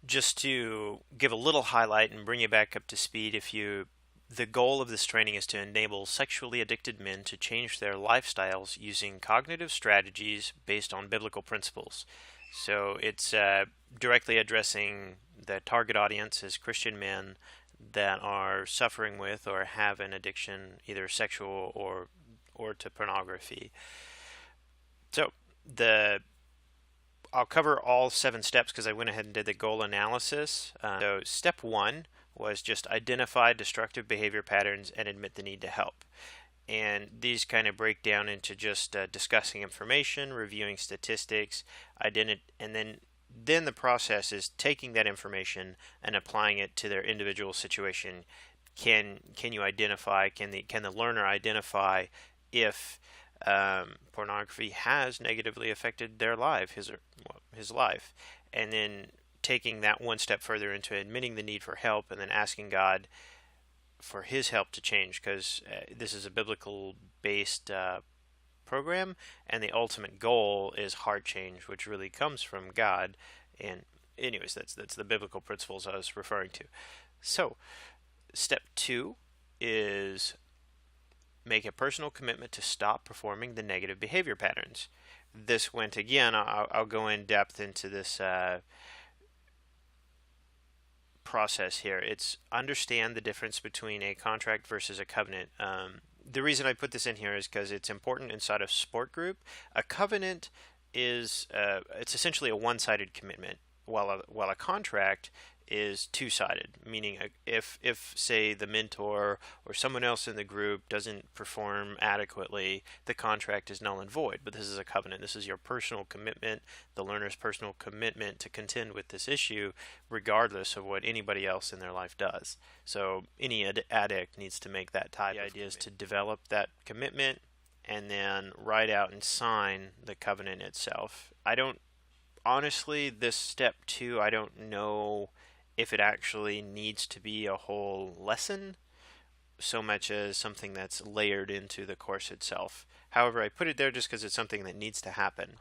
just to give a little highlight and bring you back up to speed, the goal of this training is to enable sexually addicted men to change their lifestyles using cognitive strategies based on biblical principles. So it's directly addressing the target audience as Christian men that are suffering with or have an addiction, either sexual or to pornography. So I'll cover all 7 steps because I went ahead and did the goal analysis. So step 1 was just identify destructive behavior patterns and admit the need to help. And these kind of break down into just discussing information, reviewing statistics, and then the process is taking that information and applying it to their individual situation. Can you identify? Can the learner identify if pornography has negatively affected their life, his life, and then taking that one step further into admitting the need for help, and then asking God for His help to change, because this is a biblical-based program, and the ultimate goal is heart change, which really comes from God. And anyways, that's the biblical principles I was referring to. So, step 2 is make a personal commitment to stop performing the negative behavior patterns. This went again, I'll go in depth into this process here. It's understand the difference between a contract versus a covenant. The reason I put this in here is because it's important inside of sport group. A covenant is it's essentially a one-sided commitment, while a contract is two-sided, meaning if say the mentor or someone else in the group doesn't perform adequately, the contract is null and void. But this is a covenant. This is your personal commitment, the learner's personal commitment to contend with this issue regardless of what anybody else in their life does. So any addict needs to make that type. The idea is to develop that commitment and then write out and sign the covenant itself. Honestly, this step 2, I don't know if it actually needs to be a whole lesson so much as something that's layered into the course itself. However, I put it there just because it's something that needs to happen.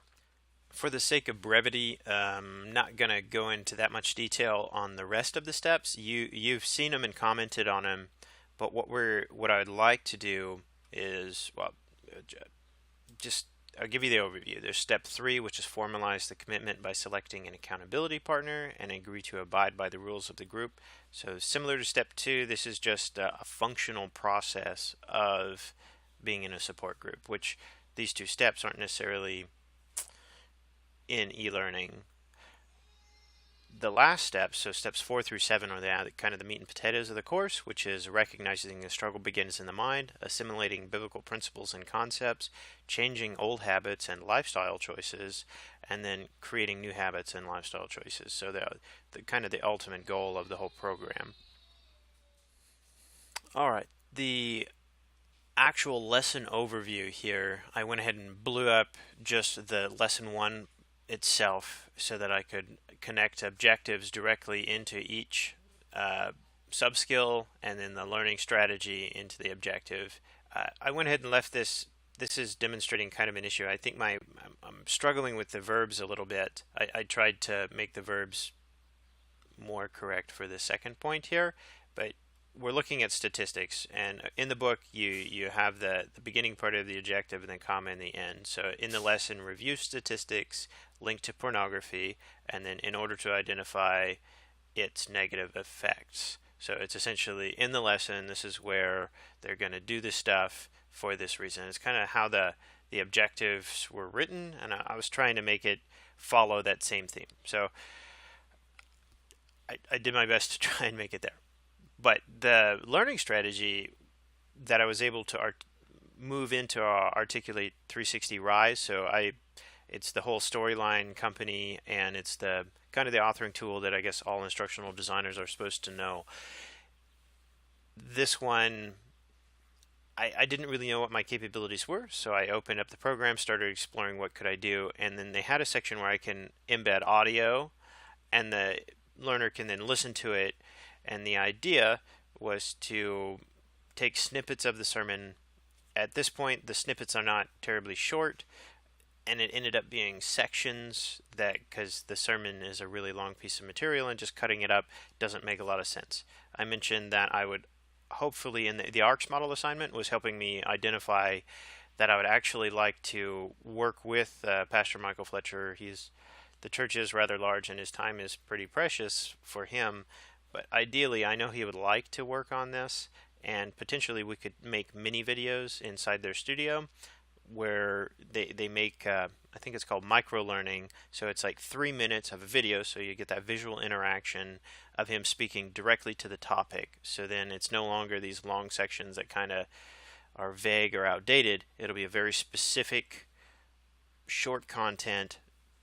For the sake of brevity, I'm not going to go into that much detail on the rest of the steps. You've seen them and commented on them, but what I'd like to do is, well, just I'll give you the overview. There's step 3, which is formalize the commitment by selecting an accountability partner and agree to abide by the rules of the group. So similar to step 2, this is just a functional process of being in a support group, which these 2 steps aren't necessarily in e-learning. The last steps, so steps 4 through 7, are the kind of the meat and potatoes of the course, which is recognizing the struggle begins in the mind, assimilating biblical principles and concepts, changing old habits and lifestyle choices, and then creating new habits and lifestyle choices. So the kind of the ultimate goal of the whole program. All right, the actual lesson overview here, I went ahead and blew up just the lesson 1 itself so that I could connect objectives directly into each subskill and then the learning strategy into the objective. I went ahead and left this. This is demonstrating kind of an issue. I think I'm struggling with the verbs a little bit. I tried to make the verbs more correct for the second point here, but we're looking at statistics, and in the book you have the beginning part of the objective and then comma in the end. So in the lesson, review statistics linked to pornography, and then in order to identify its negative effects. So it's essentially in the lesson, this is where they're going to do this stuff for this reason. It's kind of how the objectives were written, and I was trying to make it follow that same theme. So I did my best to try and make it there. But the learning strategy that I was able to move into Articulate 360 Rise, so it's the whole storyline company, and it's the kind of the authoring tool that I guess all instructional designers are supposed to know. This one, I didn't really know what my capabilities were, so I opened up the program, started exploring what could I do, and then they had a section where I can embed audio, and the learner can then listen to it. And the idea was to take snippets of the sermon. At this point, the snippets are not terribly short, and it ended up being sections that, because the sermon is a really long piece of material and just cutting it up doesn't make a lot of sense. I mentioned that I would hopefully, in the ARCS model assignment was helping me identify that I would actually like to work with Pastor Michael Fletcher. The church is rather large and his time is pretty precious for him, but ideally I know he would like to work on this, and potentially we could make mini videos inside their studio where they make, I think it's called micro learning, so it's like 3 minutes of a video, so you get that visual interaction of him speaking directly to the topic. So then it's no longer these long sections that kind of are vague or outdated. It'll be a very specific short content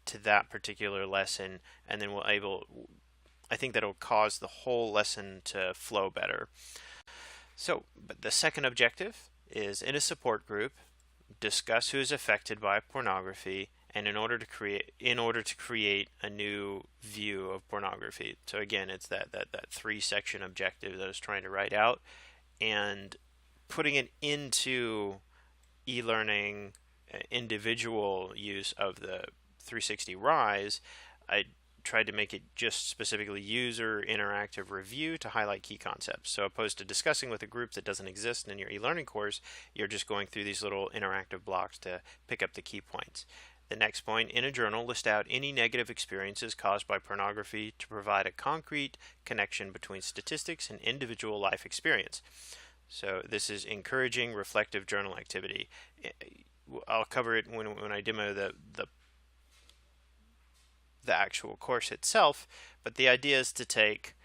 to that particular lesson, and then I think that'll cause the whole lesson to flow better. So, but the second objective is, in a support group, discuss who is affected by pornography, and in order to create a new view of pornography. So again, it's that 3-section objective that I was trying to write out, and putting it into e-learning individual use of the 360 Rise. I tried to make it just specifically user interactive review to highlight key concepts. So opposed to discussing with a group that doesn't exist in your e-learning course, you're just going through these little interactive blocks to pick up the key points. The next point, in a journal, list out any negative experiences caused by pornography to provide a concrete connection between statistics and individual life experience. So this is encouraging reflective journal activity. I'll cover it when I demo the actual course itself, but the idea is to take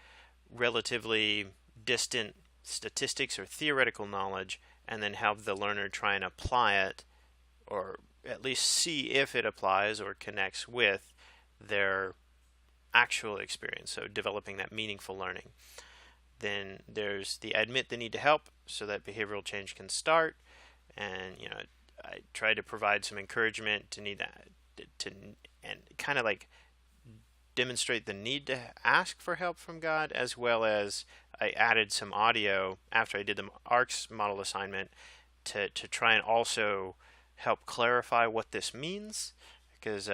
relatively distant statistics or theoretical knowledge and then have the learner try and apply it, or at least see if it applies or connects with their actual experience, so developing that meaningful learning. Then there's the admit the need to help so that behavioral change can start, and I try to provide some encouragement and kind of like demonstrate the need to ask for help from God, as well as I added some audio after I did the ARCS model assignment to try and also help clarify what this means, because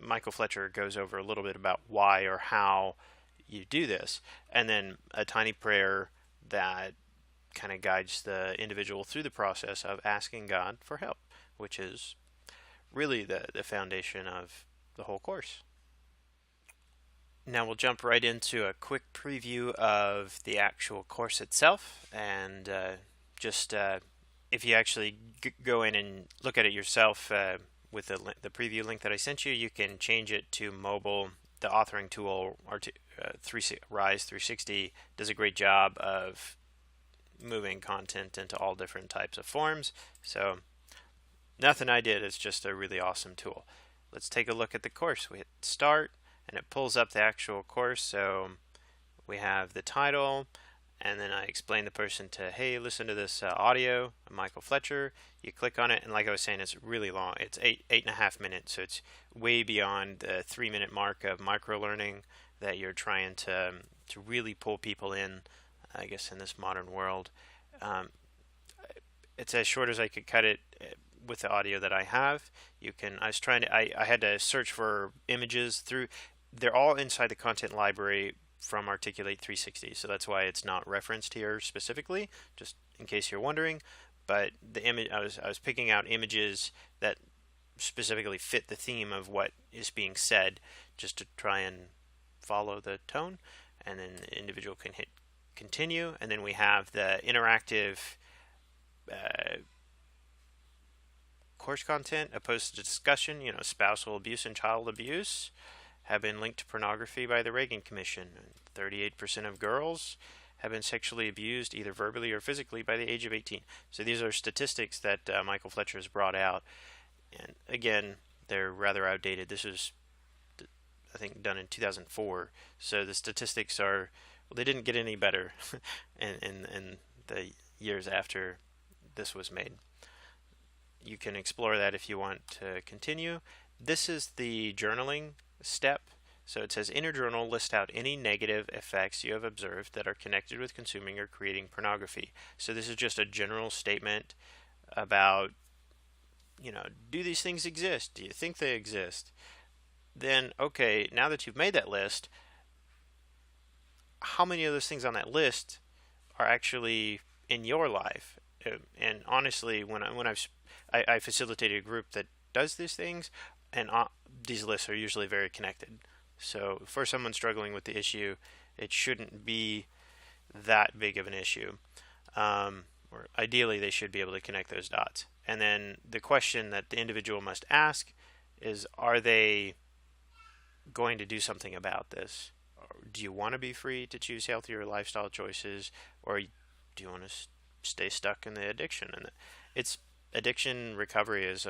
Michael Fletcher goes over a little bit about why or how you do this, and then a tiny prayer that kind of guides the individual through the process of asking God for help, which is really the foundation of the whole course. Now we'll jump right into a quick preview of the actual course itself, and if you actually go in and look at it yourself with the preview link that I sent you, you can change it to mobile. The authoring tool, Rise 360, does a great job of moving content into all different types of forms. So nothing I did, it's just a really awesome tool. Let's take a look at the course. We hit start, and it pulls up the actual course. So we have the title, and then I explain the person to, hey, listen to this audio of Michael Fletcher. You click on it, and like I was saying, it's really long. It's 8.5 minutes, so it's way beyond the 3-minute mark of micro learning that you're trying to really pull people in, I guess, in this modern world. It's as short as I could cut it with the audio that I have. I had to search for images they're all inside the content library from Articulate 360, so that's why it's not referenced here specifically, just in case you're wondering. But the image, I was picking out images that specifically fit the theme of what is being said, just to try and follow the tone, and then the individual can hit continue, and then we have the interactive course content opposed to discussion. Spousal abuse and child abuse have been linked to pornography by the Reagan Commission. 38% of girls have been sexually abused either verbally or physically by the age of 18. So these are statistics that Michael Fletcher has brought out, and again, they're rather outdated. This is, I think, done in 2004, so the statistics they didn't get any better in the years after this was made. You can explore that if you want to continue. This is the journaling step. So it says, in your journal, list out any negative effects you have observed that are connected with consuming or creating pornography. So this is just a general statement about do these things exist? Do you think they exist? Then, okay, now that you've made that list, how many of those things on that list are actually in your life? And honestly, I facilitated a group that does these things, and these lists are usually very connected. So for someone struggling with the issue, it shouldn't be that big of an issue. Or ideally, they should be able to connect those dots. And then the question that the individual must ask is, are they going to do something about this? Do you want to be free to choose healthier lifestyle choices, or do you want to stay stuck in the addiction? And it's addiction recovery is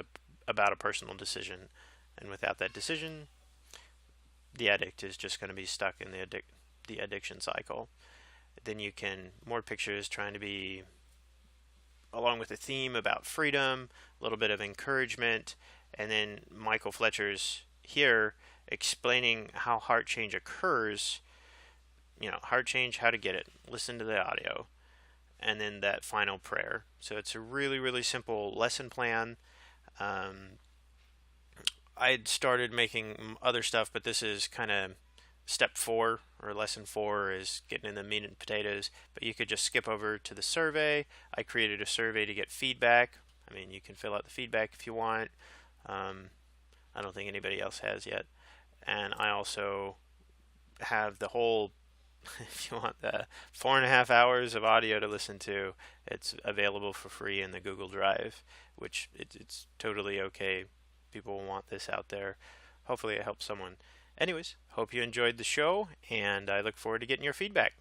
about a personal decision, and without that decision, the addict is just going to be stuck in the addiction cycle. Then you can more pictures trying to be along with a theme about freedom, a little bit of encouragement, and then Michael Fletcher's here explaining how heart change occurs. Heart change, how to get it. Listen to the audio. And then that final prayer. So it's a really, really simple lesson plan. I'd started making other stuff, but this is kind of step 4 or lesson 4 is getting in the meat and potatoes. But you could just skip over to the survey. I created a survey to get feedback. I mean, you can fill out the feedback if you want. I don't think anybody else has yet. And I also have the whole, if you want the 4.5 hours of audio to listen to, it's available for free in the Google Drive, which it's totally okay. People want this out there. Hopefully it helps someone. Anyways, hope you enjoyed the show, and I look forward to getting your feedback.